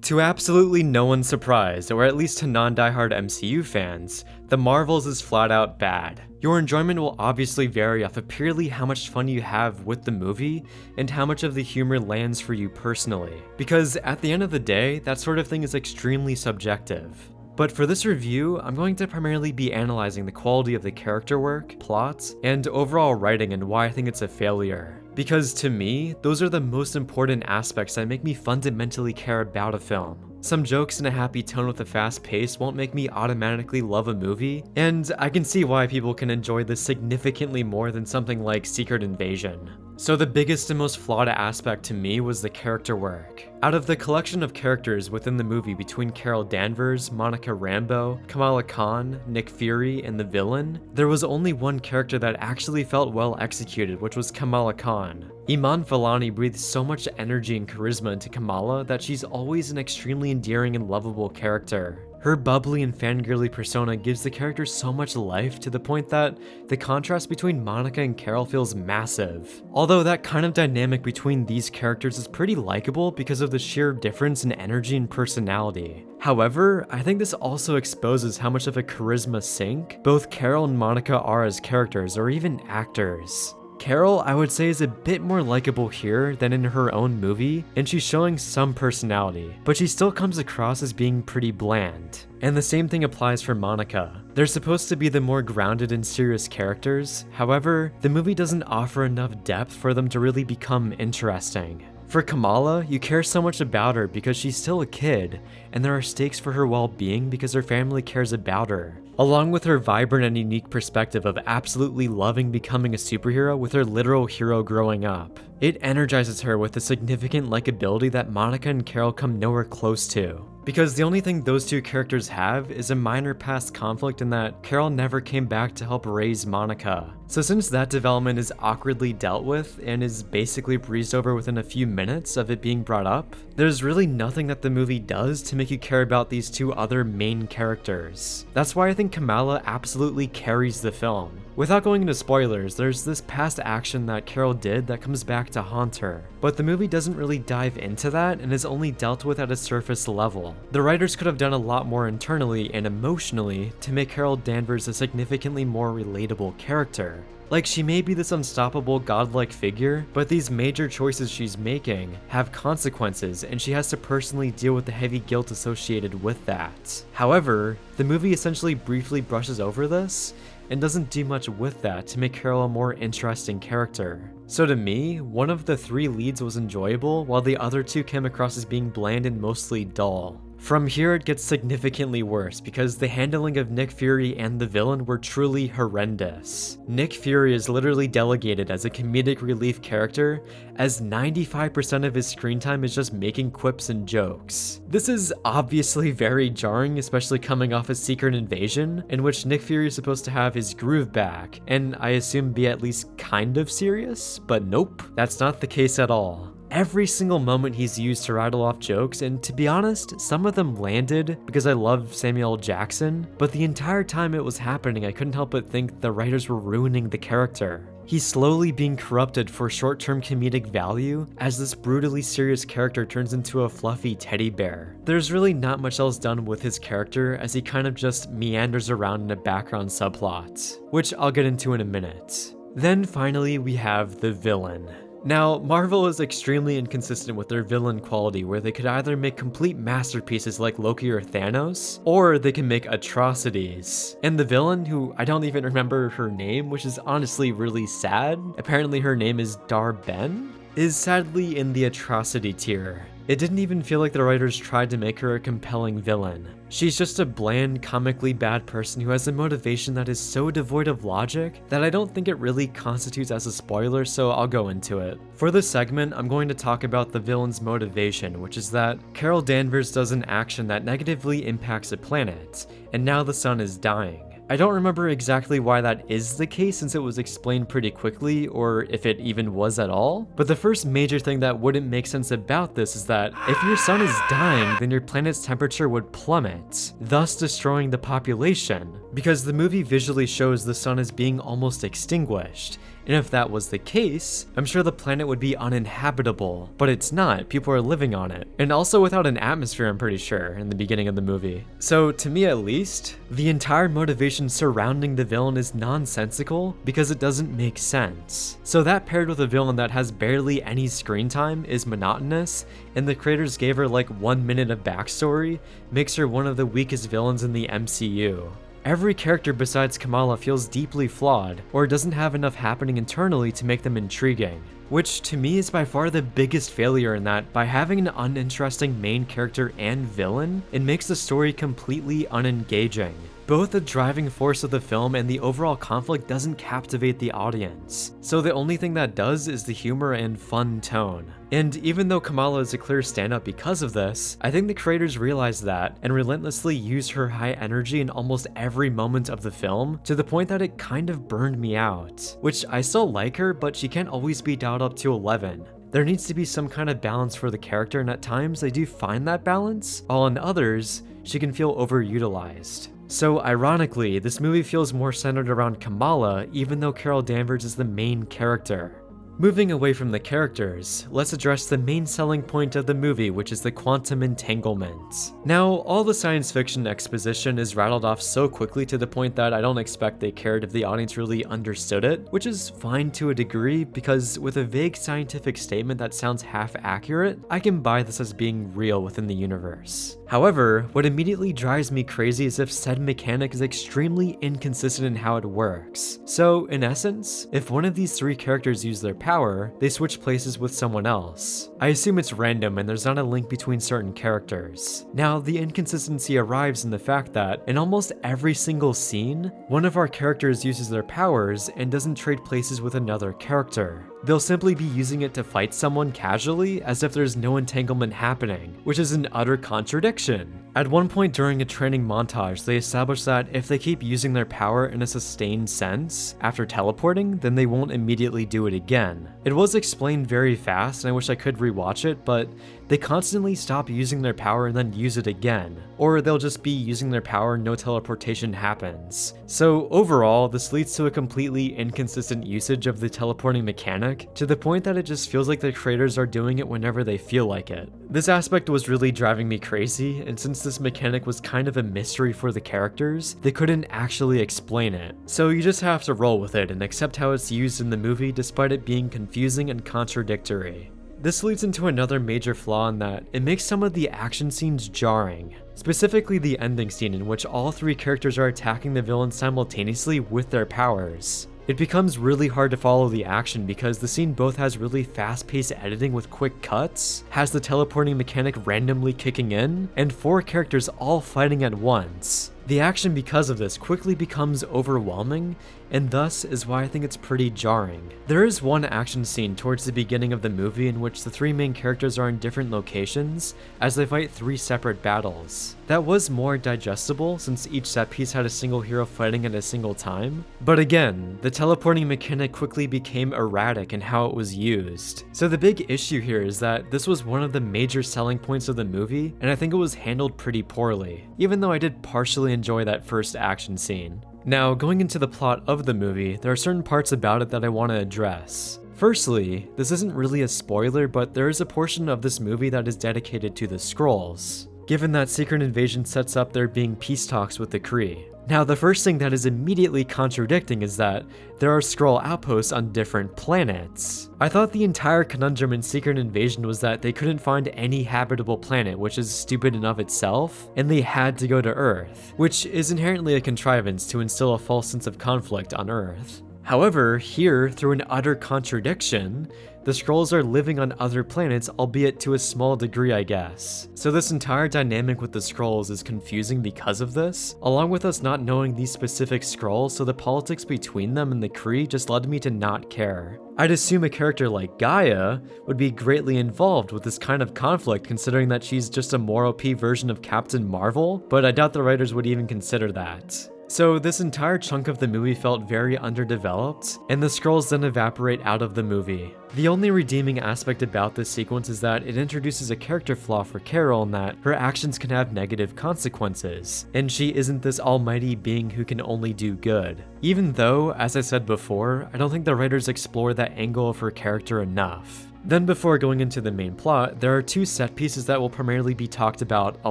To absolutely no one's surprise, or at least to non-diehard MCU fans, The Marvels is flat out bad. Your enjoyment will obviously vary off of purely how much fun you have with the movie and how much of the humor lands for you personally, because at the end of the day, that sort of thing is extremely subjective. But for this review, I'm going to primarily be analyzing the quality of the character work, plots, and overall writing and why I think it's a failure. Because to me, those are the most important aspects that make me fundamentally care about a film. Some jokes in a happy tone with a fast pace won't make me automatically love a movie, and I can see why people can enjoy this significantly more than something like Secret Invasion. So the biggest and most flawed aspect to me was the character work. Out of the collection of characters within the movie between Carol Danvers, Monica Rambeau, Kamala Khan, Nick Fury, and the villain, there was only one character that actually felt well executed, which was Kamala Khan. Iman Vellani breathes so much energy and charisma into Kamala that she's always an extremely endearing and lovable character. Her bubbly and fangirly persona gives the character so much life to the point that the contrast between Monica and Carol feels massive. Although that kind of dynamic between these characters is pretty likable because of the sheer difference in energy and personality. However, I think this also exposes how much of a charisma sink both Carol and Monica are as characters or even actors. Carol, I would say, is a bit more likable here than in her own movie, and she's showing some personality, but she still comes across as being pretty bland. And the same thing applies for Monica. They're supposed to be the more grounded and serious characters, however, the movie doesn't offer enough depth for them to really become interesting. For Kamala, you care so much about her because she's still a kid, and there are stakes for her well-being because her family cares about her. Along with her vibrant and unique perspective of absolutely loving becoming a superhero with her literal hero growing up. It energizes her with a significant likability that Monica and Carol come nowhere close to. Because the only thing those two characters have is a minor past conflict in that Carol never came back to help raise Monica. So since that development is awkwardly dealt with and is basically breezed over within a few minutes of it being brought up, there's really nothing that the movie does to make you care about these two other main characters. That's why I think Kamala absolutely carries the film. Without going into spoilers, there's this past action that Carol did that comes back to haunt her, but the movie doesn't really dive into that and is only dealt with at a surface level. The writers could have done a lot more internally and emotionally to make Carol Danvers a significantly more relatable character. Like, she may be this unstoppable godlike figure, but these major choices she's making have consequences and she has to personally deal with the heavy guilt associated with that. However, the movie essentially briefly brushes over this and doesn't do much with that to make Carol a more interesting character. So to me, one of the three leads was enjoyable, while the other two came across as being bland and mostly dull. From here it gets significantly worse because the handling of Nick Fury and the villain were truly horrendous. Nick Fury is literally delegated as a comedic relief character, as 95% of his screen time is just making quips and jokes. This is obviously very jarring, especially coming off a Secret Invasion, in which Nick Fury is supposed to have his groove back, and I assume be at least kind of serious, but nope, that's not the case at all. Every single moment he's used to rattle off jokes, and to be honest, some of them landed because I love Samuel L. Jackson, but the entire time it was happening I couldn't help but think the writers were ruining the character. He's slowly being corrupted for short-term comedic value as this brutally serious character turns into a fluffy teddy bear. There's really not much else done with his character as he kind of just meanders around in a background subplot, which I'll get into in a minute. Then finally we have the villain. Now, Marvel is extremely inconsistent with their villain quality, where they could either make complete masterpieces like Loki or Thanos, or they can make atrocities. And the villain, who I don't even remember her name, which is honestly really sad, apparently her name is Dar-Ben, is sadly in the atrocity tier. It didn't even feel like the writers tried to make her a compelling villain. She's just a bland, comically bad person who has a motivation that is so devoid of logic that I don't think it really constitutes as a spoiler, so I'll go into it. For this segment, I'm going to talk about the villain's motivation, which is that Carol Danvers does an action that negatively impacts a planet, and now the sun is dying. I don't remember exactly why that is the case since it was explained pretty quickly, or if it even was at all, but the first major thing that wouldn't make sense about this is that if your sun is dying, then your planet's temperature would plummet, thus destroying the population, because the movie visually shows the sun as being almost extinguished, And if that was the case, I'm sure the planet would be uninhabitable, but it's not. People are living on it. And also without an atmosphere, I'm pretty sure, in the beginning of the movie. So to me at least, the entire motivation surrounding the villain is nonsensical because it doesn't make sense. So that paired with a villain that has barely any screen time is monotonous, and the creators gave her like 1 minute of backstory, makes her one of the weakest villains in the MCU. Every character besides Kamala feels deeply flawed, or doesn't have enough happening internally to make them intriguing. Which to me is by far the biggest failure in that by having an uninteresting main character and villain, it makes the story completely unengaging. Both the driving force of the film and the overall conflict doesn't captivate the audience, so the only thing that does is the humor and fun tone. And even though Kamala is a clear standout because of this, I think the creators realized that and relentlessly used her high energy in almost every moment of the film to the point that it kind of burned me out. Which I still like her, but she can't always be dialed up to 11. There needs to be some kind of balance for the character, and at times I do find that balance, while in others, she can feel overutilized. So ironically, this movie feels more centered around Kamala even though Carol Danvers is the main character. Moving away from the characters, let's address the main selling point of the movie, which is the quantum entanglement. Now, all the science fiction exposition is rattled off so quickly to the point that I don't expect they cared if the audience really understood it, which is fine to a degree because with a vague scientific statement that sounds half accurate, I can buy this as being real within the universe. However, what immediately drives me crazy is if said mechanic is extremely inconsistent in how it works. So, in essence, if one of these three characters use their power, they switch places with someone else. I assume it's random and there's not a link between certain characters. Now, the inconsistency arrives in the fact that, in almost every single scene, one of our characters uses their powers and doesn't trade places with another character. They'll simply be using it to fight someone casually as if there's no entanglement happening, which is an utter contradiction. At one point during a training montage, they establish that if they keep using their power in a sustained sense after teleporting, then they won't immediately do it again. It was explained very fast and I wish I could rewatch it, but they constantly stop using their power and then use it again. Or they'll just be using their power and no teleportation happens. So overall, this leads to a completely inconsistent usage of the teleporting mechanic to the point that it just feels like the creators are doing it whenever they feel like it. This aspect was really driving me crazy, and since this mechanic was kind of a mystery for the characters, they couldn't actually explain it. So you just have to roll with it and accept how it's used in the movie despite it being confusing and contradictory. This leads into another major flaw in that it makes some of the action scenes jarring. Specifically the ending scene in which all three characters are attacking the villain simultaneously with their powers. It becomes really hard to follow the action because the scene both has really fast-paced editing with quick cuts, has the teleporting mechanic randomly kicking in, and 4 characters all fighting at once. The action because of this quickly becomes overwhelming, and thus is why I think it's pretty jarring. There is one action scene towards the beginning of the movie in which the 3 main characters are in different locations as they fight 3 separate battles. That was more digestible since each set piece had a single hero fighting at a single time, but again, the teleporting mechanic quickly became erratic in how it was used. So the big issue here is that this was one of the major selling points of the movie, and I think it was handled pretty poorly, even though I did partially enjoy that first action scene. Now, going into the plot of the movie, there are certain parts about it that I want to address. Firstly, this isn't really a spoiler, but there is a portion of this movie that is dedicated to the Skrulls, given that Secret Invasion sets up there being peace talks with the Kree. Now, the first thing that is immediately contradicting is that there are Skrull outposts on different planets. I thought the entire conundrum in Secret Invasion was that they couldn't find any habitable planet, which is stupid in of itself, and they had to go to Earth, which is inherently a contrivance to instill a false sense of conflict on Earth. However, here, through an utter contradiction, the Skrulls are living on other planets, albeit to a small degree, I guess. So this entire dynamic with the Skrulls is confusing because of this, along with us not knowing these specific Skrulls, so the politics between them and the Kree just led me to not care. I'd assume a character like Gaia would be greatly involved with this kind of conflict considering that she's just a more OP version of Captain Marvel, but I doubt the writers would even consider that. So this entire chunk of the movie felt very underdeveloped, and the Skrulls then evaporate out of the movie. The only redeeming aspect about this sequence is that it introduces a character flaw for Carol in that her actions can have negative consequences, and she isn't this almighty being who can only do good. Even though, as I said before, I don't think the writers explore that angle of her character enough. Then before going into the main plot, there are two set pieces that will primarily be talked about a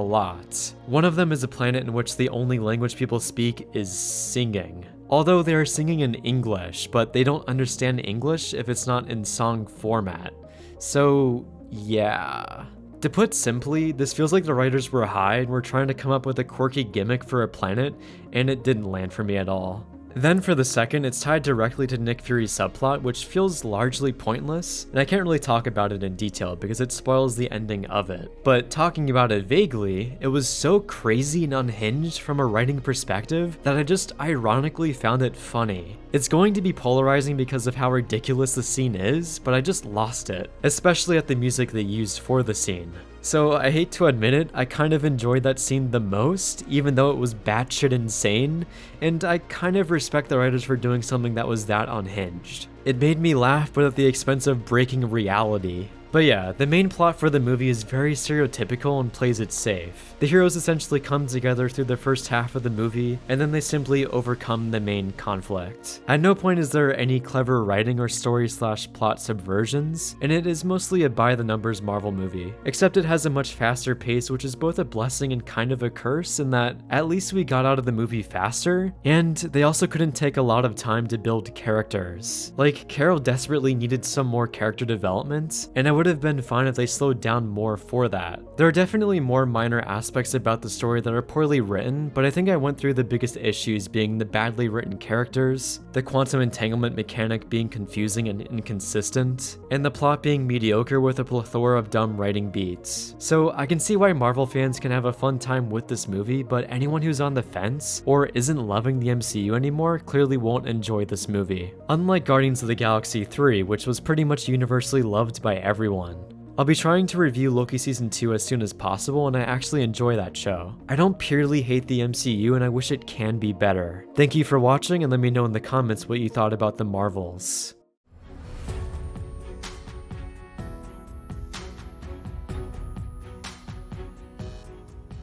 lot. One of them is a planet in which the only language people speak is singing. Although they are singing in English, but they don't understand English if it's not in song format. So, yeah. To put simply, this feels like the writers were high and were trying to come up with a quirky gimmick for a planet, and it didn't land for me at all. Then for the second, it's tied directly to Nick Fury's subplot, which feels largely pointless, and I can't really talk about it in detail because it spoils the ending of it. But talking about it vaguely, it was so crazy and unhinged from a writing perspective that I just ironically found it funny. It's going to be polarizing because of how ridiculous the scene is, but I just lost it, especially at the music they used for the scene. So I hate to admit it, I kind of enjoyed that scene the most, even though it was batshit insane, and I kind of respect the writers for doing something that was that unhinged. It made me laugh, but at the expense of breaking reality. But yeah, the main plot for the movie is very stereotypical and plays it safe. The heroes essentially come together through the first half of the movie, and then they simply overcome the main conflict. At no point is there any clever writing or story/plot subversions, and it is mostly a by-the-numbers Marvel movie. Except it has a much faster pace, which is both a blessing and kind of a curse in that at least we got out of the movie faster, and they also couldn't take a lot of time to build characters. Like, Carol desperately needed some more character development, and I would have been fine if they slowed down more for that. There are definitely more minor aspects about the story that are poorly written, but I think I went through the biggest issues being the badly written characters, the quantum entanglement mechanic being confusing and inconsistent, and the plot being mediocre with a plethora of dumb writing beats. So I can see why Marvel fans can have a fun time with this movie, but anyone who's on the fence or isn't loving the MCU anymore clearly won't enjoy this movie. Unlike Guardians of the Galaxy 3, which was pretty much universally loved by everyone. I'll be trying to review Loki Season 2 as soon as possible, and I actually enjoy that show. I don't purely hate the MCU, and I wish it can be better. Thank you for watching, and let me know in the comments what you thought about the Marvels.